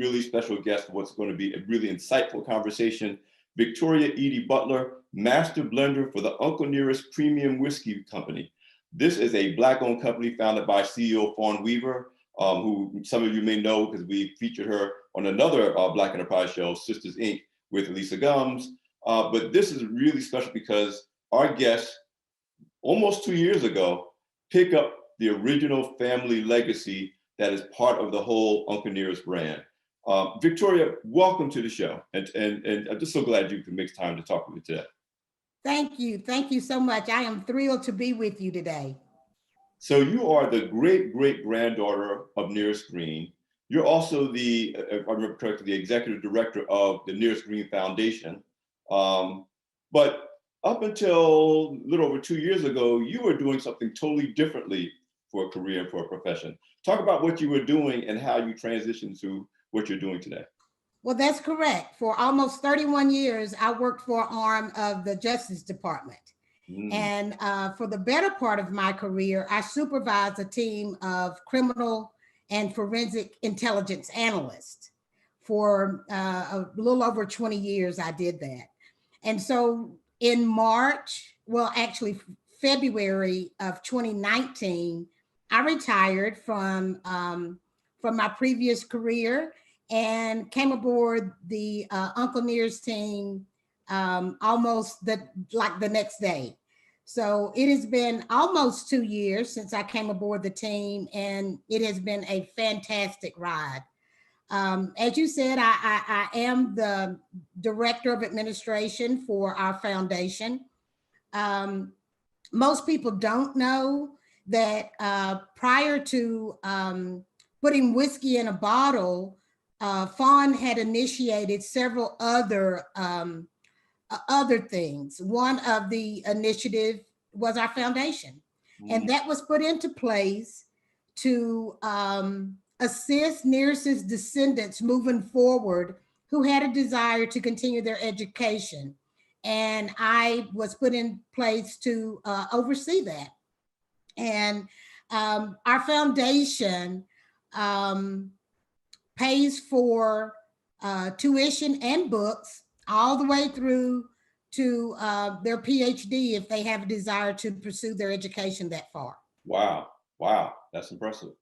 really special guest for what's going to be a really insightful conversation. Victoria Edie Butler, Master Blender for the Uncle Nearest Premium Whiskey Company. This is a Black-owned company founded by CEO Fawn Weaver, who some of you may know because we featured her on another Black Enterprise show, Sisters Inc., with Lisa Gums. But this is really special because our guest, almost 2 years ago, picked up the original family legacy that is part of the whole Uncle Nearest brand. Victoria, welcome to the show. And I'm just so glad you could make time to talk with me today. Thank you. Thank you so much. I am thrilled to be with you today. So you are the great-great-granddaughter of Nearest Green. You're also the, if I remember correctly, the executive director of the Nearest Green Foundation. But up until a little over 2 years ago, you were doing something totally differently for a career and for a profession. Talk about what you were doing and how you transitioned to what you're doing today. Well, that's correct. For almost 31 years, I worked for an arm of the Justice Department. And for the better part of my career, I supervised a team of criminal and forensic intelligence analysts. For a little over 20 years, I did that. And so in March, well, actually February of 2019, I retired from my previous career and came aboard the Uncle Nearest team almost the next day. So it has been almost 2 years since I came aboard the team, and it has been a fantastic ride. As you said, I am the director of administration for our foundation. Most people don't know that prior to putting whiskey in a bottle, Fawn had initiated several other things. One of the initiative was our foundation, and that was put into place to assist Nearest's descendants moving forward who had a desire to continue their education. And I was put in place to oversee that. And our foundation pays for tuition and books all the way through to their PhD if they have a desire to pursue their education that far. Wow, wow, that's impressive.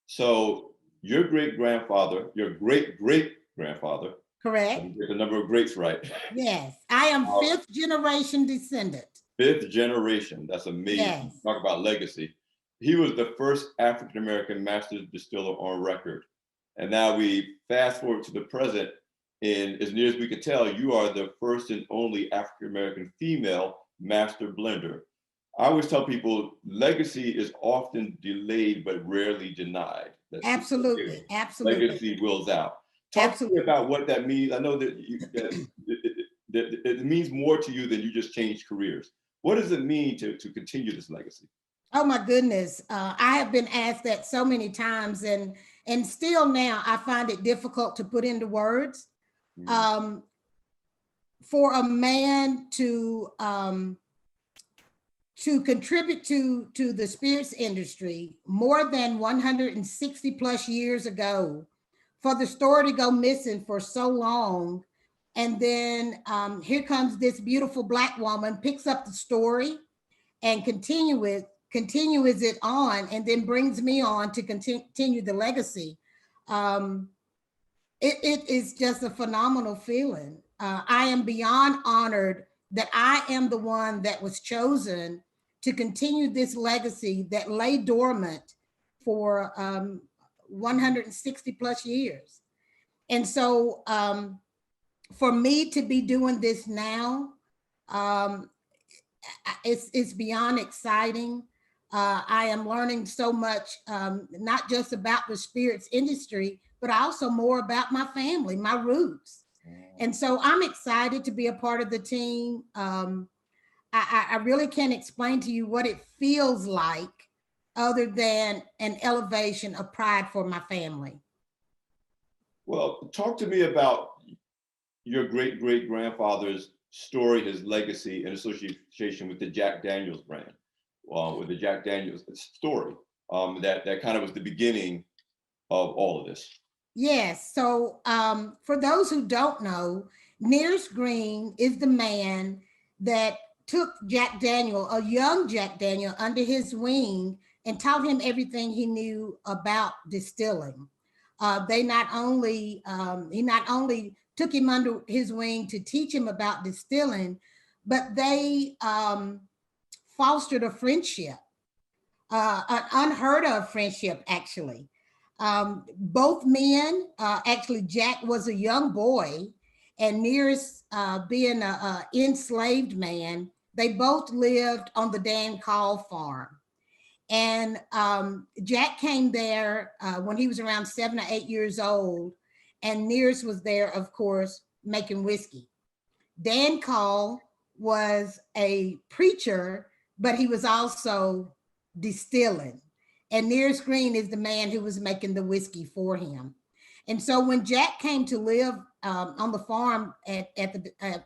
So your great-grandfather, your great-great-grandfather. Correct. Get the number of greats right. Yes, I am fifth generation descendant. Fifth generation, that's amazing. Yes. Talk about legacy. He was the first African-American master distiller on record. And now we fast forward to the present, and as near as we can tell, you are the first and only African-American female master blender. I always tell people legacy is often delayed but rarely denied. That's absolutely, absolutely. Legacy wills out. Talk to me about what that means. I know that, it means more to you than you just changed careers. What does it mean to continue this legacy? Oh my goodness, I have been asked that so many times, and still now I find it difficult to put into words. For a man to contribute to the spirits industry more than 160 plus years ago, for the story to go missing for so long, and then here comes this beautiful Black woman, picks up the story and continues it on, and then brings me on to continue the legacy. It is just a phenomenal feeling. I am beyond honored that I am the one that was chosen to continue this legacy that lay dormant for 160 plus years. And so for me to be doing this now, it's beyond exciting. I am learning so much, not just about the spirits industry, but also more about my family, my roots. And so I'm excited to be a part of the team. I really can't explain to you what it feels like other than an elevation of pride for my family. Well, talk to me about your great-great-grandfather's story, his legacy in association with the Jack Daniels brand, with the Jack Daniels story, that kind of was the beginning of all of this. Yes. So for those who don't know, Nearest Green is the man that took Jack Daniel, a young Jack Daniel, under his wing and taught him everything he knew about distilling. They not only he not only took him under his wing to teach him about distilling, but they fostered a friendship, an unheard of friendship, actually. Both men, actually, Jack was a young boy, and Nearest, being a enslaved man, they both lived on the Dan Call farm. And Jack came there when he was around 7 or 8 years old, and Nearest was there, of course, making whiskey. Dan Call was a preacher, but he was also distilling. And Nearest Green is the man who was making the whiskey for him. And so when Jack came to live on the farm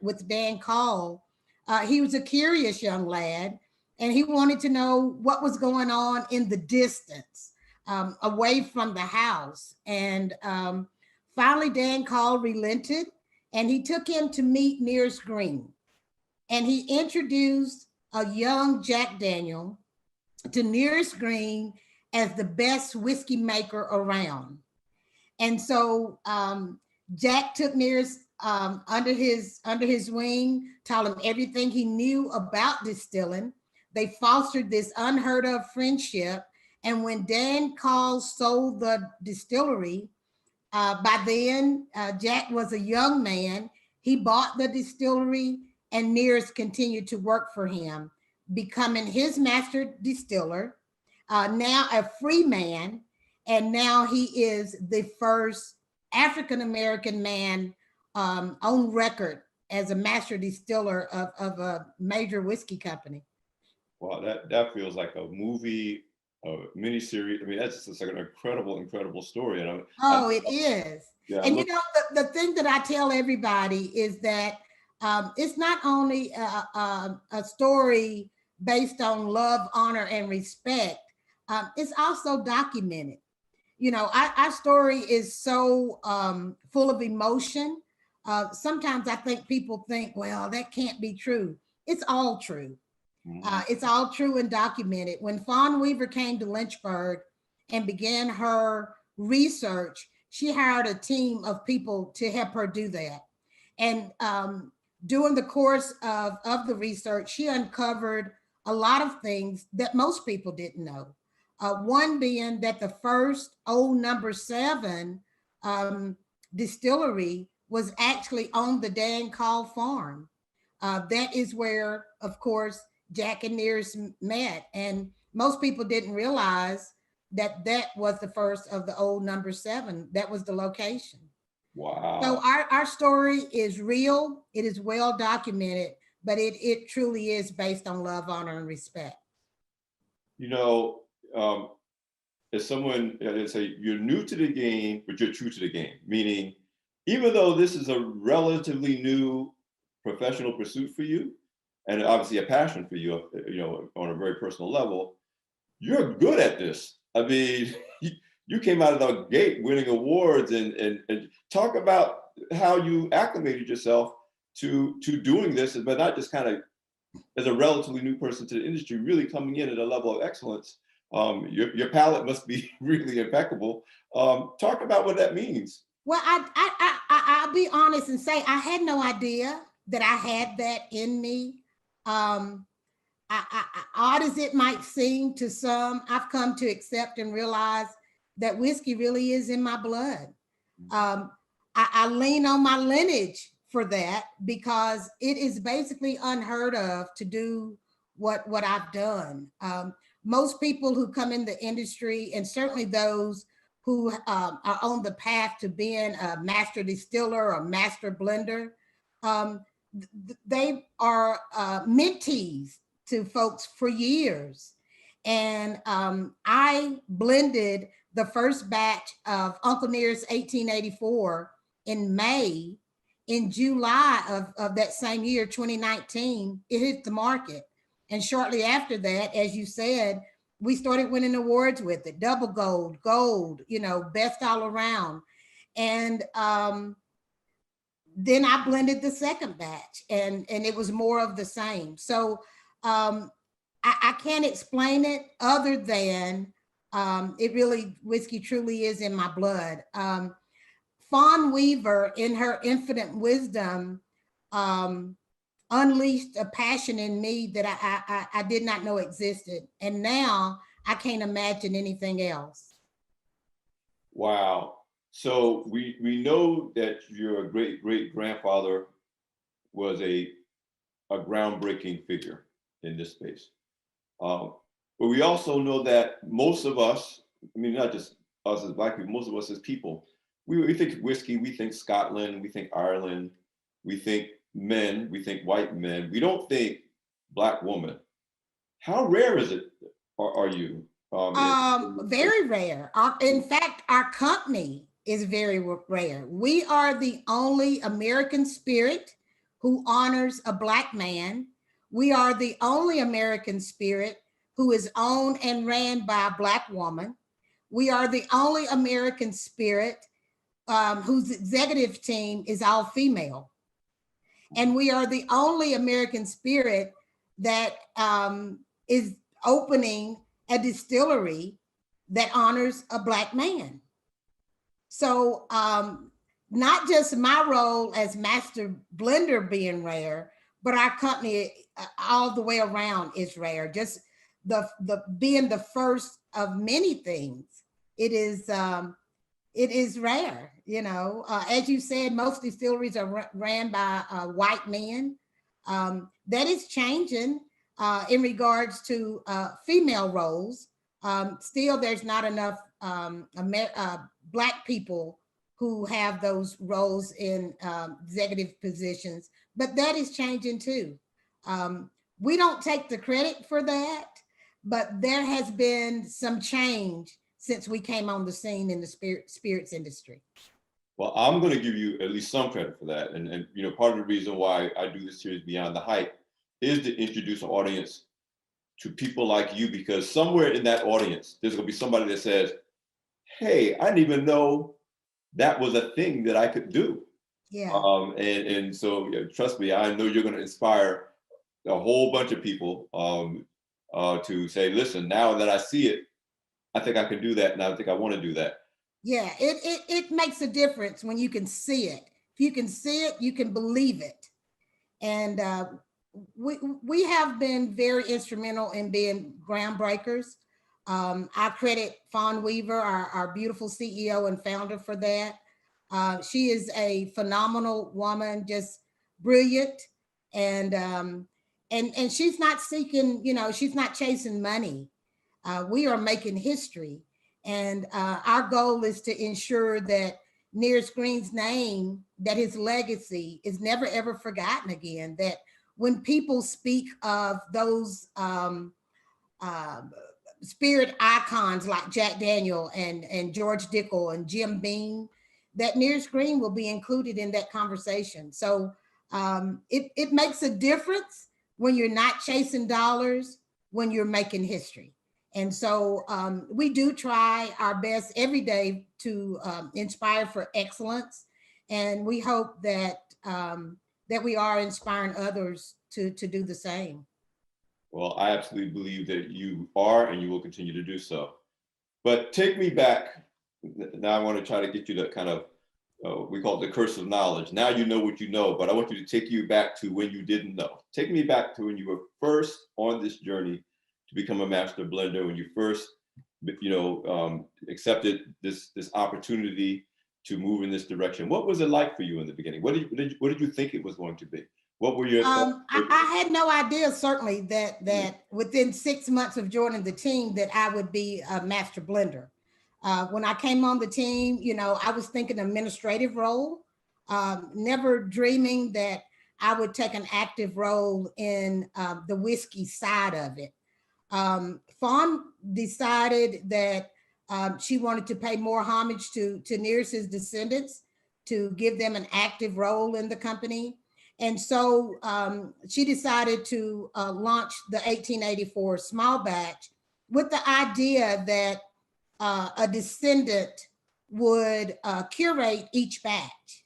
with Dan Call, he was a curious young lad, and he wanted to know what was going on in the distance, away from the house. And finally, Dan Call relented, and he took him to meet Nearest Green. And he introduced a young Jack Daniel to Nearest Green as the best whiskey maker around. And so Jack took Nearest under his wing, taught him everything he knew about distilling. They fostered this unheard of friendship. And when Dan Call sold the distillery, by then, Jack was a young man. He bought the distillery, and Nearest continued to work for him, becoming his master distiller, now a free man. And now he is the first African American man on record as a master distiller of a major whiskey company. Wow, that feels like a movie, a miniseries. I mean, that's just like an incredible story. And Oh, it is. yeah, I'm And looking. the thing that I tell everybody is that it's not only a story based on love, honor, and respect, it's also documented. Our story is so full of emotion. Sometimes I think people think, well, that can't be true. It's all true. Mhm. It's all true and documented. When Fawn Weaver came to Lynchburg and began her research, she hired a team of people to help her do that. And during the course of the research, she uncovered a lot of things that most people didn't know. One being that the first old number seven distillery was actually on the Dan Call farm. That is where, of course, Jack and Nearest met. And most people didn't realize that that was the first of the old number seven. That was the location. So Wow. our story is real. It is well documented, but it truly is based on love, honor, and respect. You know, um, as someone, they say you're new to the game, but you're true to the game. Meaning, even though this is a relatively new professional pursuit for you, and obviously a passion for you, on a very personal level, you're good at this. I mean, you came out of the gate winning awards, and talk about how you acclimated yourself to doing this, but not just kind of as a relatively new person to the industry, really coming in at a level of excellence. Your palate must be really impeccable. Talk about what that means. Well, I'll be honest and say I had no idea that I had that in me. Um, Odd as it might seem to some, I've come to accept and realize that whiskey really is in my blood. Um, I lean on my lineage for that because it is basically unheard of to do what I've done. Most people who come in the industry, and certainly those who are on the path to being a master distiller or master blender, um, they are mentees to folks for years. And I blended the first batch of Uncle Nearest 1884 in May. In July of that same year, 2019, it hit the market. And shortly after that, as you said, we started winning awards with it, double gold, best all around. And then I blended the second batch, and it was more of the same. So I can't explain it other than it really, whiskey truly is in my blood. Fawn Weaver, in her infinite wisdom, unleashed a passion in me that I did not know existed. And now I can't imagine anything else. Wow. So we know that your great-great-grandfather was a groundbreaking figure in this space. But we also know that most of us, I mean, not just us as Black people, most of us as people, we think whiskey, we think Scotland, we think Ireland, we think men, we think white men. We don't think Black woman. How rare is it? Are you? Very rare. In fact, our company is very rare. We are the only American spirit who honors a Black man. We are the only American spirit who is owned and ran by a Black woman. We are the only American spirit whose executive team is all female. And we are the only American spirit that is opening a distillery that honors a Black man. So not just my role as master blender being rare, but our company all the way around is rare. Just the being the first of many things. It is rare, you know. As you said, most distilleries are ran by white men. That is changing in regards to female roles. Still, there's not enough Black people who have those roles in executive positions, but that is changing too. We don't take the credit for that, but there has been some change since we came on the scene in the spirits industry. Well, I'm going to give you at least some credit for that. And you know, part of the reason why I do this series Beyond the Hype is to introduce an audience to people like you, because somewhere in that audience, there's going to be somebody that says, hey, I didn't even know that was a thing that I could do. Yeah. And so trust me, I know you're going to inspire a whole bunch of people to say, listen, now that I see it, I think I can do that. And I think I want to do that. Yeah, it makes a difference when you can see it. If you can see it, you can believe it. And we have been very instrumental in being groundbreakers. I credit Fawn Weaver, our beautiful CEO and founder, for that. She is a phenomenal woman, just brilliant, and she's not seeking, you know, she's not chasing money. We are making history, and our goal is to ensure that Nearest Green's name, that his legacy is never ever forgotten again. That when people speak of those spirit icons like Jack Daniel and George Dickel and Jim Beam, that Nearest Green will be included in that conversation. So it makes a difference when you're not chasing dollars, when you're making history. And so we do try our best every day to inspire for excellence. And we hope that that we are inspiring others to do the same. Well, I absolutely believe that you are, and you will continue to do so. But take me back. Now I want to try to get you to kind of, we call it the curse of knowledge. Now you know what you know, but I want you to take you back to when you didn't know. Take me back to when you were first on this journey to become a master blender, when you first, you know, accepted this opportunity to move in this direction. What was it like for you in the beginning? What did you think it was going to be? What were your thoughts? I had no idea, certainly, that within 6 months of joining the team that I would be a master blender. When I came on the team, you know, I was thinking administrative role, never dreaming that I would take an active role in the whiskey side of it. Fawn decided that she wanted to pay more homage to Nearest's descendants, to give them an active role in the company. And so she decided to launch the 1884 small batch with the idea that a descendant would curate each batch.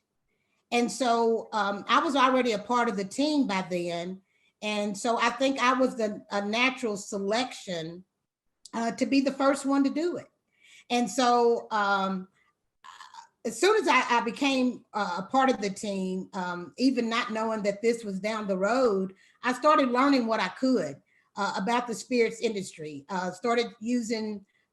And so I was already a part of the team by then. And so I think I was a natural selection to be the first one to do it. And so as soon as I became a part of the team, even not knowing that this was down the road, I started learning what I could about the spirits industry. Started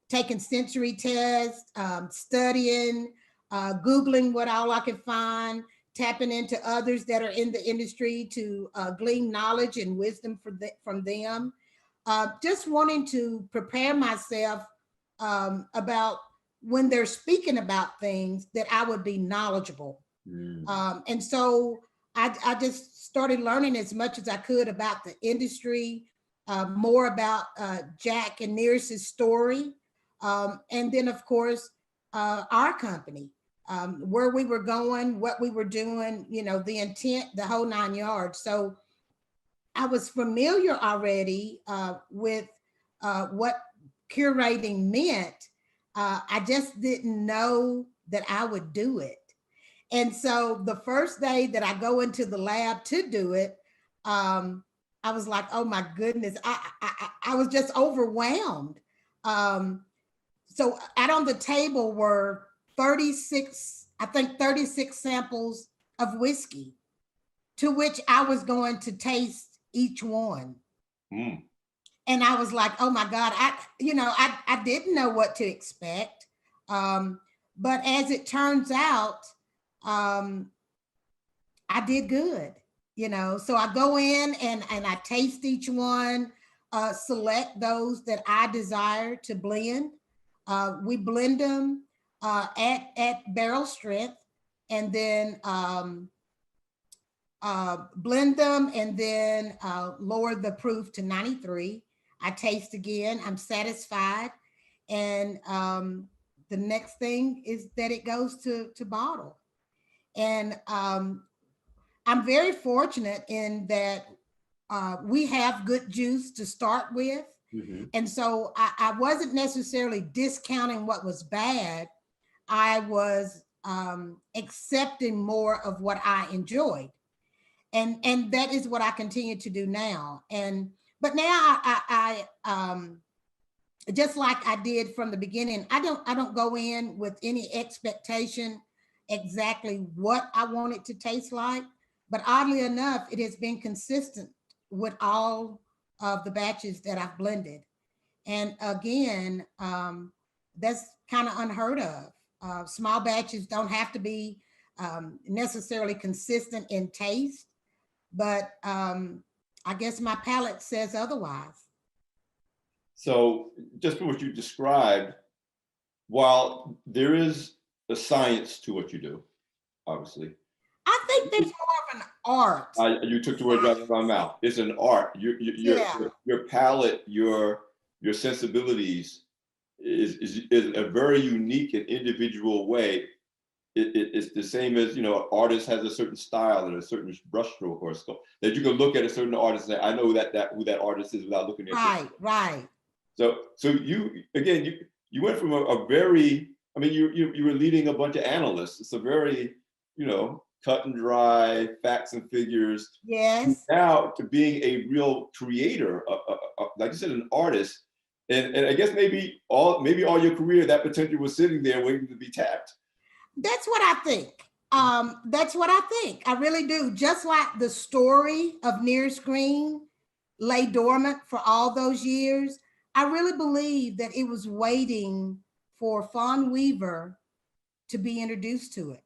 taking sensory tests, studying, Googling what all I could find, tapping into others that are in the industry to glean knowledge and wisdom from them. Just wanting to prepare myself about when they're speaking about things that I would be knowledgeable. And so I just started learning as much as I could about the industry, more about Jack and Nearest's story. And then, of course, our company, where we were going, what we were doing, the intent, the whole 9 yards. So I was familiar already with what curating meant. I just didn't know that I would do it. And so the first day that I go into the lab to do it, I was like, oh my goodness, I was just overwhelmed. So out on the table were 36 samples of whiskey, to which I was going to taste each one. And I was like, oh my God, I didn't know what to expect. But as it turns out, I did good, So I go in and I taste each one, select those that I desire to blend. We blend them at barrel strength, and then blend them, and then lower the proof to 93. I taste again, I'm satisfied. And the next thing is that it goes to bottle. And I'm very fortunate in that we have good juice to start with. And so I wasn't necessarily discounting what was bad. I was accepting more of what I enjoyed. And that is what I continue to do now. But now I just like I did from the beginning, I don't go in with any expectation exactly what I want it to taste like. But oddly enough, it has been consistent with all of the batches that I've blended. And again, that's kind of unheard of. Small batches don't have to be necessarily consistent in taste, but I guess my palate says otherwise. So just from what you described, while there is a science to what you do, obviously. I think there's more of an art. You took the word right out of my mouth. It's an art. Your palate, your sensibilities is a very unique and individual way. It's the same as, an artist has a certain style and a certain brushstroke or scope that you can look at a certain artist and say, I know who that artist is without looking at it. Right. So you went from a very, you were leading a bunch of analysts. It's a very, cut and dry facts and figures. Yes. Now to being a real creator, like you said, an artist, and I guess maybe all your career that potential was sitting there waiting to be tapped. That's what I think. That's what I think. I really do. Just like the story of Nearest Green lay dormant for all those years, I really believe that it was waiting for Fawn Weaver to be introduced to it.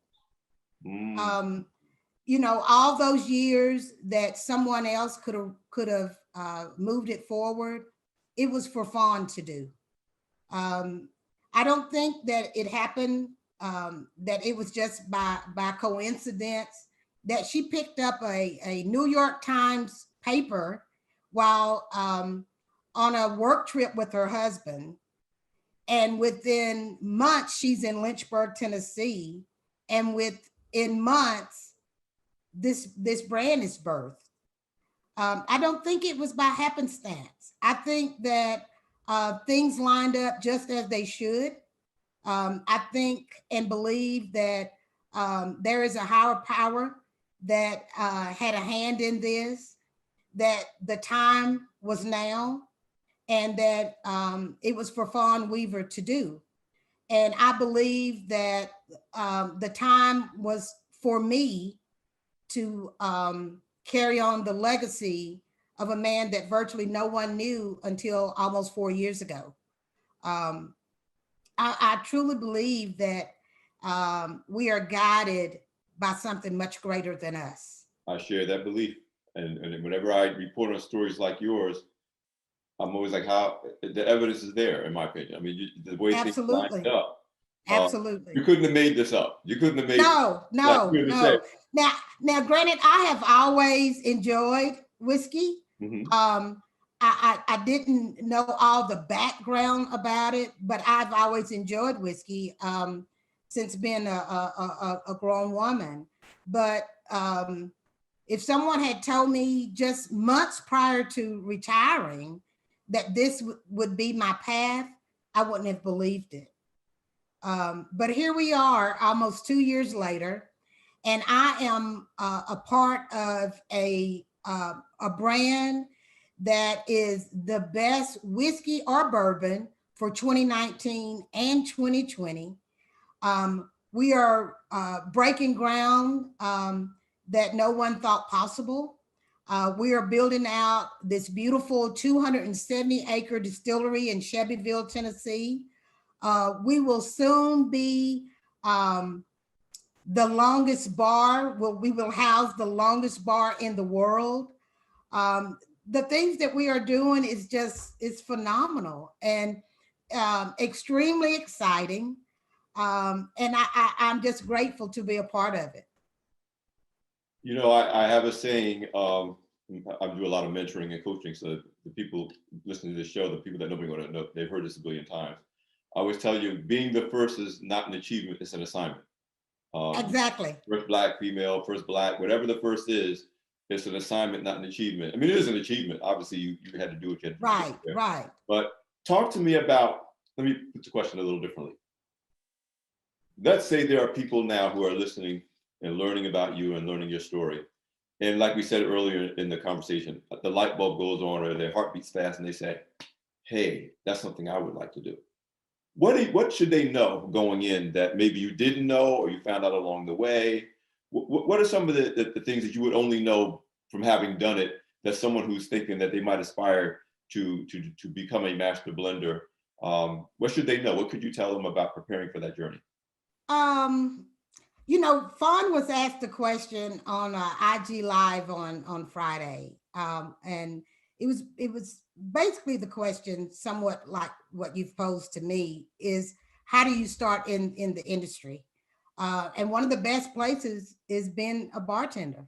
All those years that someone else could have moved it forward, it was for Fawn to do. I don't think that it happened, that it was just by coincidence that she picked up a New York Times paper while on a work trip with her husband. And within months, she's in Lynchburg, Tennessee. And within months, this brand is birthed. I don't think it was by happenstance. I think that things lined up just as they should. I think and believe that there is a higher power that had a hand in this, that the time was now, and that it was for Fawn Weaver to do. And I believe that the time was for me to carry on the legacy of a man that virtually no one knew until almost 4 years ago. I truly believe that we are guided by something much greater than us. I share that belief. And whenever I report on stories like yours, I'm always like, how the evidence is there, in my opinion. I mean, the way things lined Absolutely. up. Absolutely. You couldn't have made this up. You couldn't have made No, no, like, no. Now, granted, I have always enjoyed whiskey. Mhm. I didn't know all the background about it, but I've always enjoyed whiskey since being a grown woman. But if someone had told me just months prior to retiring that this would be my path, I wouldn't have believed it. But here we are almost 2 years later, and I am a part of a brand that is the best whiskey or bourbon for 2019 and 2020. We are breaking ground that no one thought possible. We are building out this beautiful 270-acre distillery in Shelbyville, Tennessee. We will soon be the longest bar. We will house the longest bar in the world. The things that we are doing is phenomenal and extremely exciting. And I'm just grateful to be a part of it. You know, I have a saying, I do a lot of mentoring and coaching. So the people listening to this show, the people that know me going to know, they've heard this a billion times. I always tell you, being the first is not an achievement, it's an assignment. Exactly. First Black, female, first Black, whatever the first is, it's an assignment, not an achievement. I mean, it is an achievement. Obviously, you had to do what you had to do. Right, right. But talk to me about, let me put the question a little differently. Let's say there are people now who are listening and learning about you and learning your story. And like we said earlier in the conversation, the light bulb goes on or their heart beats fast and they say, hey, that's something I would like to do. What should they know going in that maybe you didn't know or you found out along the way? What are some of the things that you would only know from having done it that someone who's thinking that they might aspire to become a master blender, what should they know? What could you tell them about preparing for that journey? You know, Fawn was asked a question on IG Live on Friday, and it was basically the question, somewhat like what you've posed to me, is how do you start in the industry? And one of the best places is being a bartender.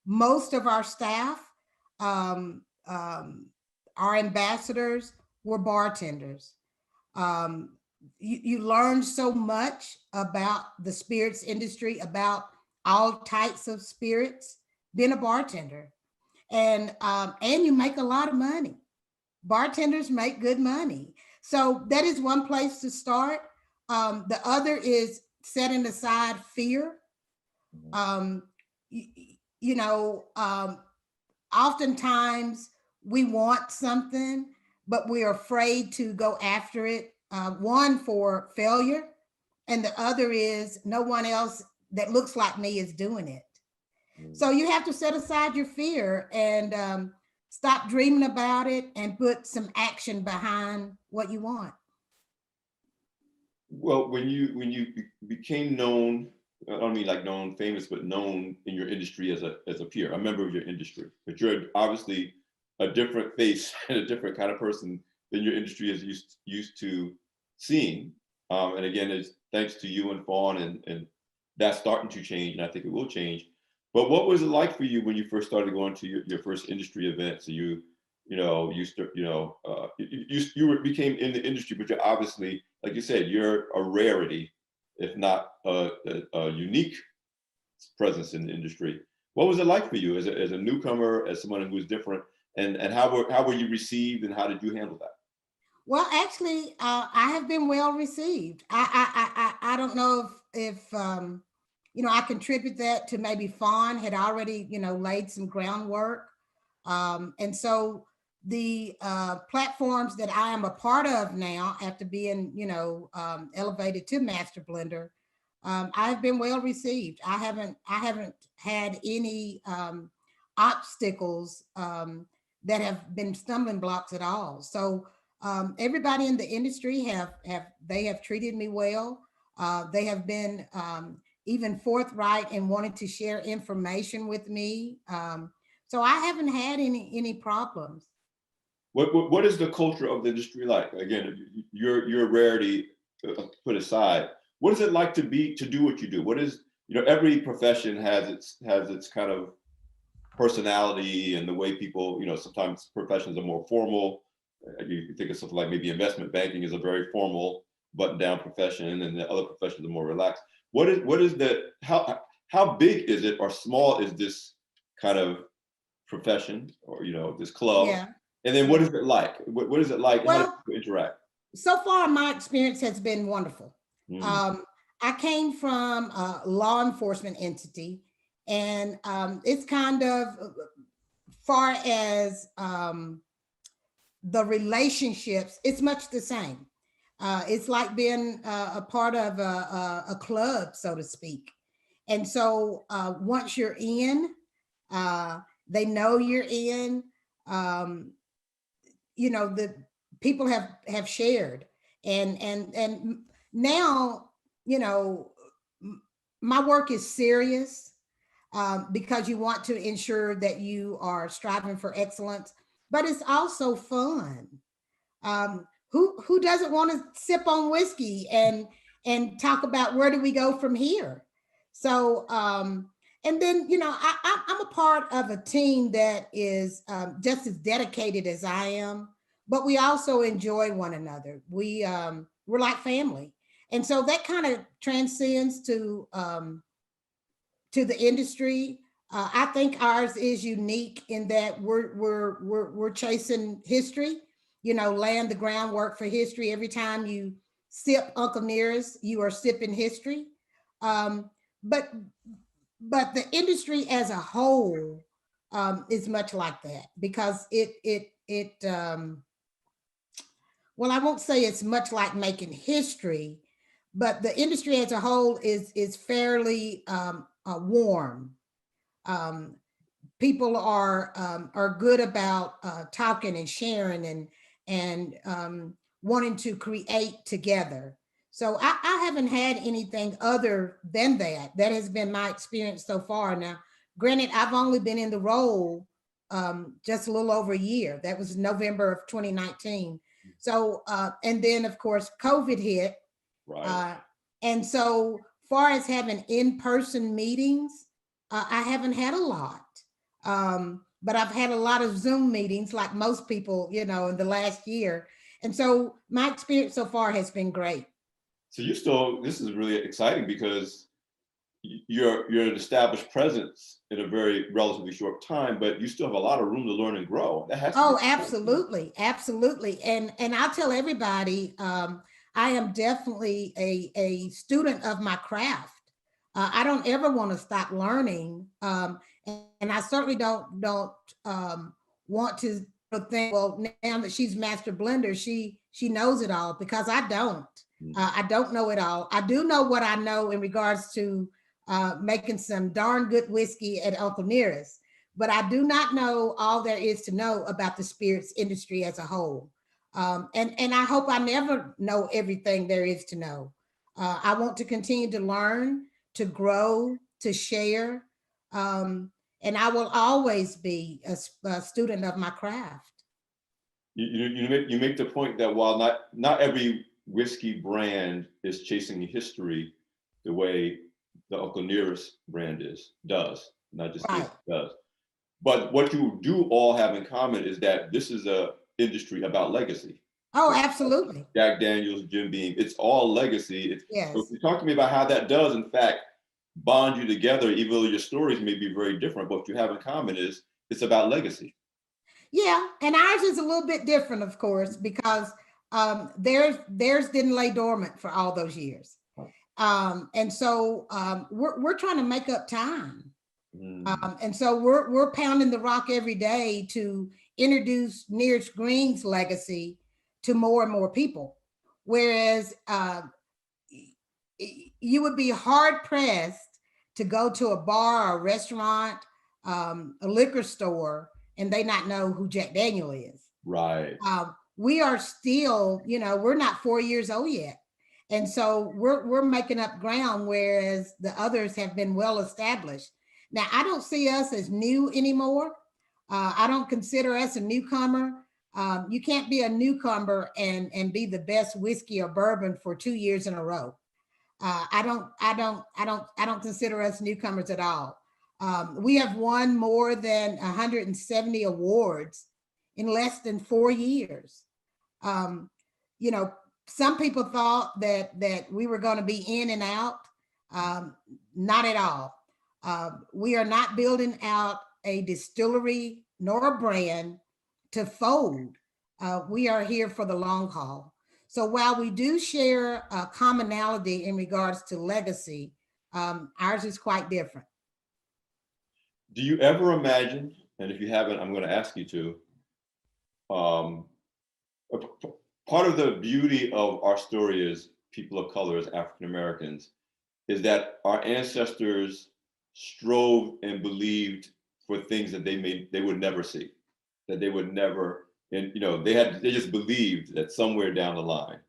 Most of our staff, our ambassadors, were bartenders. You learn so much about the spirits industry, about all types of spirits, being a bartender, and you make a lot of money. Bartenders make good money, so that is one place to start. The other is setting aside fear. You know, oftentimes we want something, but we're afraid to go after it. One, for failure, and the other is no one else that looks like me is doing it. So you have to set aside your fear and stop dreaming about it and put some action behind what you want. Well, when you became known, I don't mean like known, famous, but known in your industry as a peer, a member of your industry, but you're obviously a different face and a different kind of person than your industry is used to seeing. And again, it's thanks to you and Fawn, and that's starting to change, and I think it will change. But what was it like for you when you first started going to your first industry event? So you became in the industry, but you're obviously, like you said, you're a rarity, if not a unique presence in the industry. What was it like for you as a newcomer, as someone who was different, and how were you received, and how did you handle that? Well, actually, I have been well received. I don't know if I contribute that to maybe Fawn had already, laid some groundwork. And so the platforms that I am a part of now, after being, elevated to master blender, I've been well received. I haven't had any obstacles that have been stumbling blocks at all. So everybody in the industry have treated me well. They have been even forthright in wanting to share information with me. So I haven't had any problems. What is the culture of the industry like? Again, your rarity put aside. What is it like to do what you do? What is, every profession has its kind of personality and the way people, sometimes professions are more formal. You think of something like maybe investment banking is a very formal, button-down profession, and the other professions are more relaxed. What is the how big is it or small is this kind of profession, or this club? Yeah. And then what is it like? What is it like? How do Well, people interact? so far my experience has been wonderful. Mm. I came from a law enforcement entity, and it's kind of far as the relationships, it's much the same. It's like being a part of a club, so to speak. And so once you're in, they know you're in. Um, the people have shared, and now, my work is serious, because you want to ensure that you are striving for excellence, but it's also fun. Who doesn't want to sip on whiskey and talk about where do we go from here? So and then, I'm a part of a team that is just as dedicated as I am, but we also enjoy one another. We're like family, and so that kind of transcends to the industry. I think ours is unique in that we're chasing history. Laying the groundwork for history. Every time you sip Uncle Nearest, you are sipping history. Um, but the industry as a whole is much like that, because well, I won't say it's much like making history, but the industry as a whole is fairly warm. Um, People are good about talking and sharing and wanting to create together. So I haven't had anything other than that. That has been my experience so far. Now, granted, I've only been in the role just a little over a year. That was November of 2019. So and then of course COVID hit. Right. And so far as having in-person meetings, I haven't had a lot. But I've had a lot of Zoom meetings like most people, in the last year. And so my experience so far has been great. So this is really exciting because you're an established presence in a very relatively short time, but you still have a lot of room to learn and grow. That has to Oh, be absolutely. Absolutely. And I'll tell everybody, I am definitely a student of my craft. I don't ever want to stop learning. And I certainly don't want to think, well, now that she's master blender, she knows it all, because I don't. I don't know it all. I do know what I know in regards to making some darn good whiskey at Uncle Nearest, but I do not know all there is to know about the spirits industry as a whole. And I hope I never know everything there is to know. I want to continue to learn, to grow, to share. And I will always be a student of my craft. You make the point that while not every whiskey brand is chasing history the way the Uncle Nearest brand does, not just Right. does. But what you do all have in common is that this is a industry about legacy. Oh, absolutely. Jack Daniels, Jim Beam, it's all legacy. So Yes. you talk to me about how that does, in fact, bond you together, even though your stories may be very different. But what you have in common is it's about legacy. Yeah, and ours is a little bit different, of course, because Theirs didn't lay dormant for all those years. And so we're trying to make up time. And so we're pounding the rock every day to introduce Nearest Green's legacy to more and more people. Whereas you would be hard pressed to go to a bar or a restaurant, a liquor store, and they not know who Jack Daniel is. Right. We are still, we're not 4 years old yet. And so we're making up ground, whereas the others have been well established. Now, I don't see us as new anymore. I don't consider us a newcomer. You can't be a newcomer and be the best whiskey or bourbon for 2 years in a row. I don't consider us newcomers at all. We have won more than 170 awards in less than 4 years. Some people thought that we were going to be in and out. Not at all. We are not building out a distillery nor a brand to fold. We are here for the long haul. So while we do share a commonality in regards to legacy, ours is quite different. Do you ever imagine, and if you haven't, I'm going to ask you to, part of the beauty of our story as people of color, as African Americans, is that our ancestors strove and believed for things that they would never see, that they would never, and they just believed that somewhere down the line,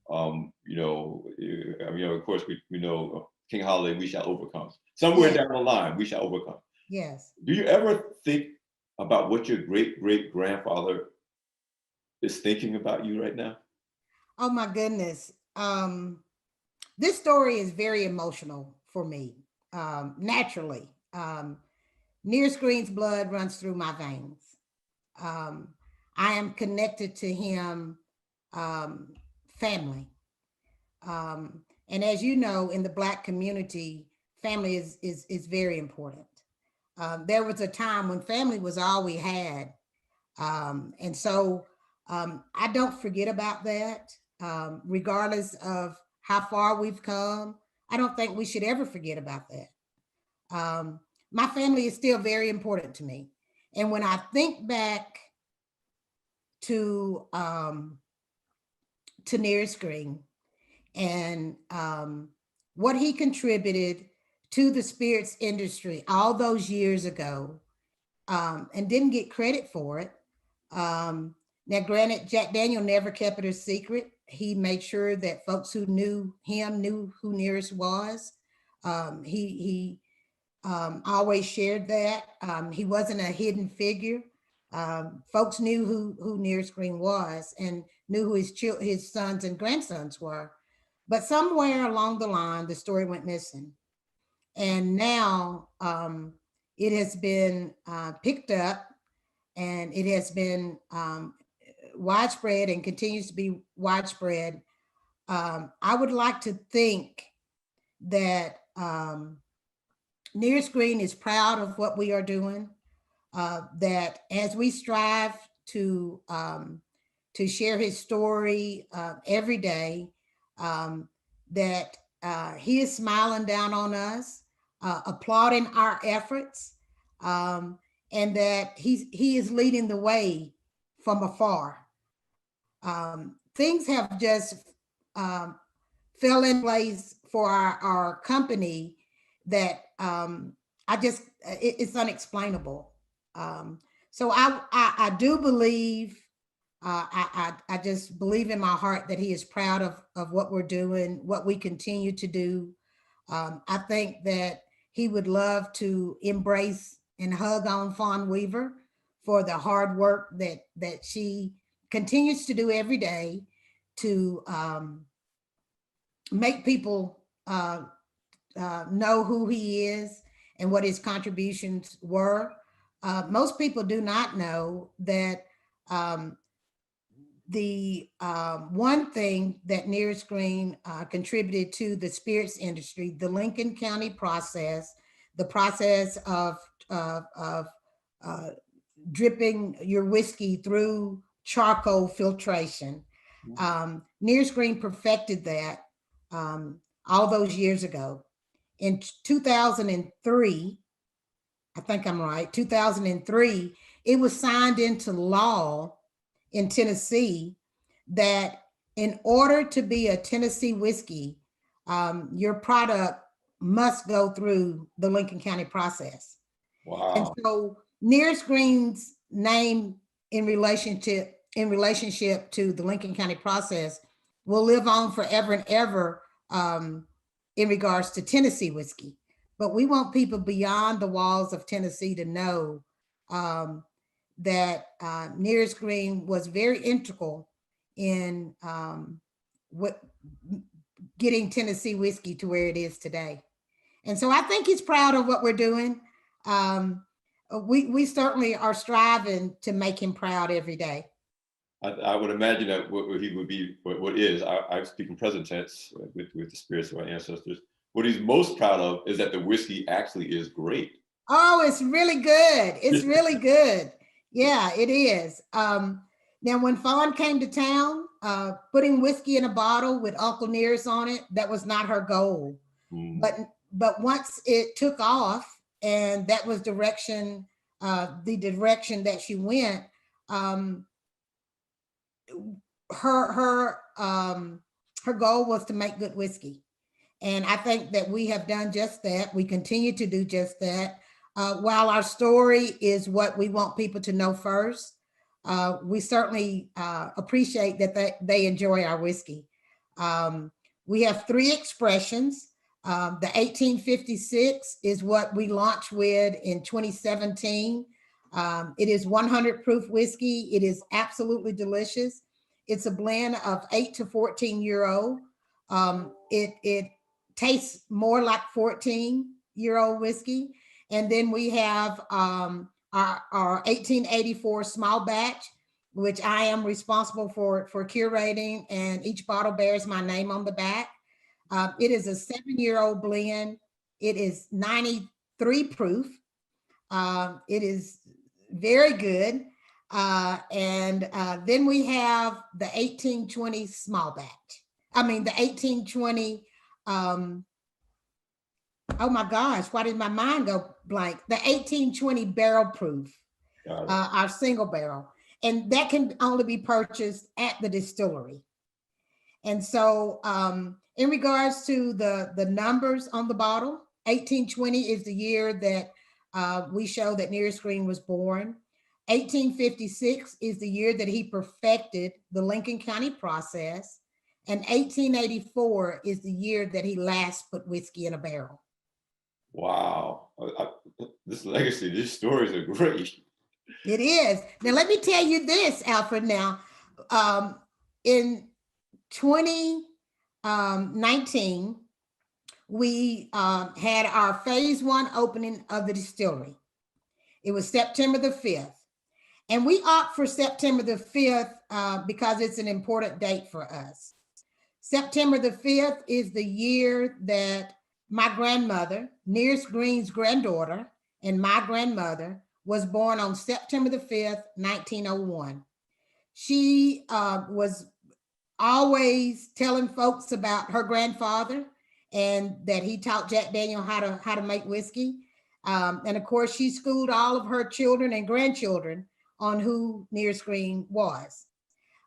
of course we know King Holiday, we shall overcome. Somewhere down the line, we shall overcome. Yes. Do you ever think about what your great-great-grandfather is thinking about you right now? Oh my goodness. This story is very emotional for me. Naturally. Nearest Green's blood runs through my veins. I am connected to him, family. And as you know, in the Black community, family is very important. There was a time when family was all we had. And so I don't forget about that, regardless of how far we've come. I don't think we should ever forget about that. My family is still very important to me. And when I think back to Nearest Green and what he contributed to the spirits industry all those years ago, and didn't get credit for it. Now, granted, Jack Daniel never kept it a secret. He made sure that folks who knew him knew who Nearest was. He always shared that. He wasn't a hidden figure. Folks knew who Nearest Green was and knew who his sons and grandsons were. But somewhere along the line, the story went missing. And now it has been picked up, and it has been widespread and continues to be widespread. I would like to think that Nearest Green is proud of what we are doing, that as we strive to share his story every day, that he is smiling down on us, applauding our efforts, and that he is leading the way from afar. Things have just fell in place for our company that it's unexplainable. So I do believe, I just believe in my heart that he is proud of what we're doing, what we continue to do. I think that he would love to embrace and hug on Fawn Weaver for the hard work that she continues to do every day to make people know who he is and what his contributions were. Most people do not know that the one thing that Nearest Green contributed to the spirits industry, the Lincoln County process, the process of dripping your whiskey through charcoal filtration. Nearest Green perfected that all those years ago. In 2003, I think I'm right, 2003, it was signed into law in Tennessee that in order to be a Tennessee whiskey, your product must go through the Lincoln County process. Wow. And so Nearest Green's name in relationship to the Lincoln County process will live on forever and ever in regards to Tennessee whiskey. But we want people beyond the walls of Tennessee to know that Nearest Green was very integral in what getting Tennessee whiskey to where it is today. And so I think he's proud of what we're doing. We certainly are striving to make him proud every day. I would imagine that what he would be, what is, I speak in present tense with the spirits of our ancestors. What he's most proud of is that the whiskey actually is great. Oh, it's really good. It's really good. Yeah, it is. Now, when Fawn came to town, putting whiskey in a bottle with Uncle Nearest on it, that was not her goal. But once it took off, and that was the direction that she went, her goal was to make good whiskey. And I think that we have done just that. We continue to do just that. While our story is what we want people to know first, we certainly appreciate that they enjoy our whiskey. We have 3 expressions. The 1856 is what we launched with in 2017. It is 100 proof whiskey. It is absolutely delicious. It's a blend of 8 to 14-year-old. It tastes more like 14-year-old whiskey. And then we have our 1884 small batch, which I am responsible for curating, and each bottle bears my name on the back. It is a 7-year-old blend. It is 93 proof. It is very good. And then we have the 1820 small batch. The 1820, oh my gosh, why did my mind go blank? The 1820 barrel proof, our single barrel. And that can only be purchased at the distillery. And so in regards to the numbers on the bottle, 1820 is the year that we show that Nearest Green was born. 1856 is the year that he perfected the Lincoln County process. And 1884 is the year that he last put whiskey in a barrel. Wow. This legacy, these stories are great. It is. Now, let me tell you this, Alfred. Now, in 2019, we had our phase 1 opening of the distillery. It was September the 5th. And we opt for September the 5th because it's an important date for us. September the 5th is the year that my grandmother, Nearest Green's granddaughter, and my grandmother was born on September the 5th, 1901. She was always telling folks about her grandfather and that he taught Jack Daniel how to make whiskey. And of course, she schooled all of her children and grandchildren on who Nearest Green was.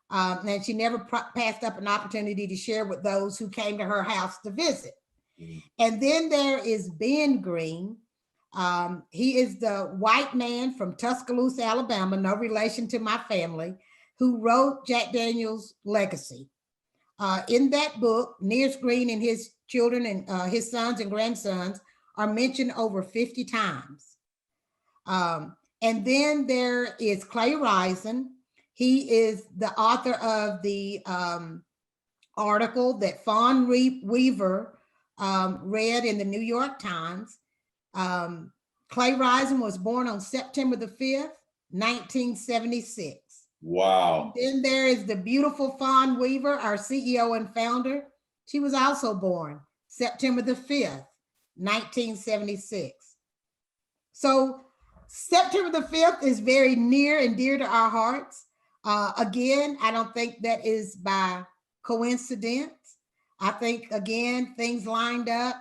And she never passed up an opportunity to share with those who came to her house to visit. And then there is Ben Green. He is the white man from Tuscaloosa, Alabama, no relation to my family, who wrote Jack Daniel's legacy. In that book, Nearest Green and his children and his sons and grandsons are mentioned over 50 times. And then there is Clay Risen. He is the author of the article that Fawn Weaver read in the New York Times. Clay Risen was born on September the 5th, 1976. Wow. And then there is the beautiful Fawn Weaver, our CEO and founder. She was also born September the 5th, 1976. So September the 5th is very near and dear to our hearts. Again, I don't think that is by coincidence. I think, again, things lined up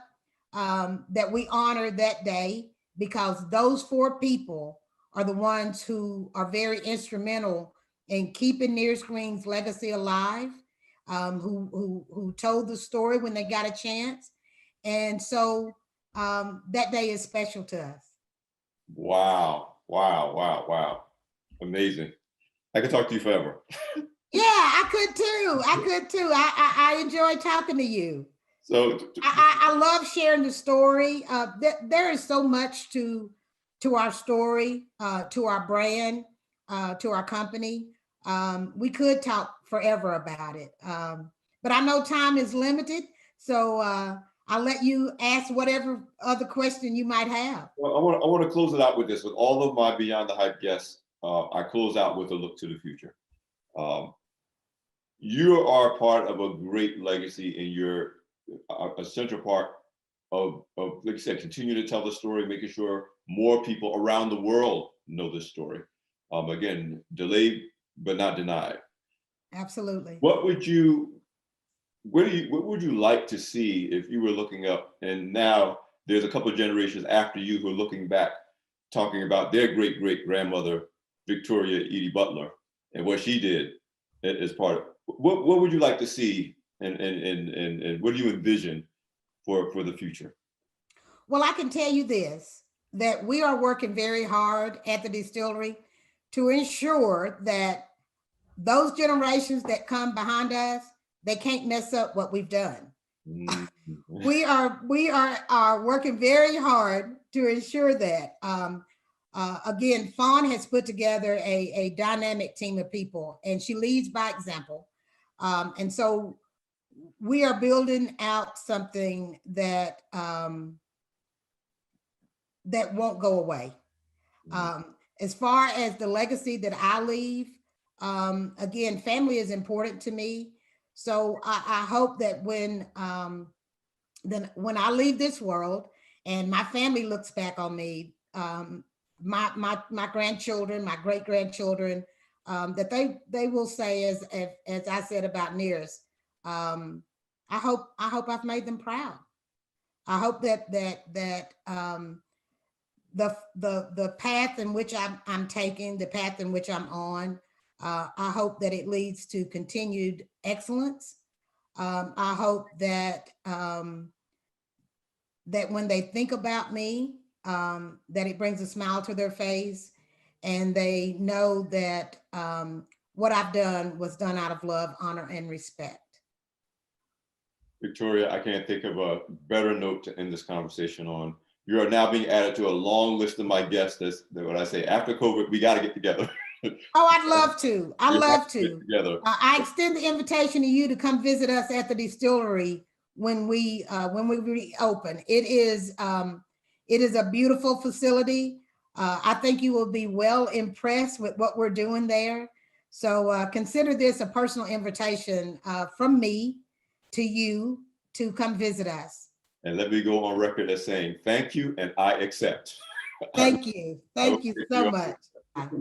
that we honor that day because those 4 people are the ones who are very instrumental in keeping Nearest Green's legacy alive, who told the story when they got a chance. And so that day is special to us. Wow, wow, wow, wow. Amazing. I could talk to you forever. Yeah, I could too. I could too. I enjoy talking to you. So I love sharing the story. There is so much to our story, to our brand, to our company. We could talk forever about it, but I know time is limited, so I'll let you ask whatever other question you might have. well, I want to close it out with this. With all of my Beyond the Hype guests, I close out with a look to the future. You are part of a great legacy, and you're a central part of, like you said, continue to tell the story, making sure more people around the world know this story. Again, delayed but not denied. Absolutely. What would you like to see if you were looking up, and now there's a couple of generations after you who are looking back, talking about their great-great-grandmother, Victoria Edie Butler, and what she did as part of, what would you like to see, and what do you envision for the future? Well, I can tell you this, that we are working very hard at the distillery to ensure that those generations that come behind us, they can't mess up what we've done. We are working very hard to ensure that. Again, Fawn has put together a dynamic team of people, and she leads by example. And so we are building out something that that won't go away. As far as the legacy that I leave, again, family is important to me. So I hope that when I leave this world and my family looks back on me, my grandchildren, my great grandchildren, that they will say, as I said about Nearest, I hope I've made them proud. I hope that the path in which I'm taking, the path in which I'm on, I hope that it leads to continued excellence. I hope that that when they think about me, that it brings a smile to their face, and they know that what I've done was done out of love, honor, and respect. Victoria, I can't think of a better note to end this conversation on. You are now being added to a long list of my guests. That's what I say. After COVID, we got to get together. Oh, I'd love to. I'd love to. Together. I extend the invitation to you to come visit us at the distillery when we reopen. It is a beautiful facility. I think you will be well impressed with what we're doing there. So consider this a personal invitation from me to you to come visit us. And let me go on record as saying thank you, and I accept. Thank you. Thank you so much.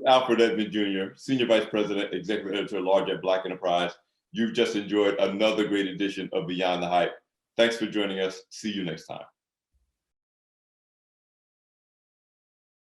Alfred Edmond Jr., Senior Vice President, Executive Editor-at-Large at Black Enterprise. You've just enjoyed another great edition of Beyond the Hype. Thanks for joining us. See you next time.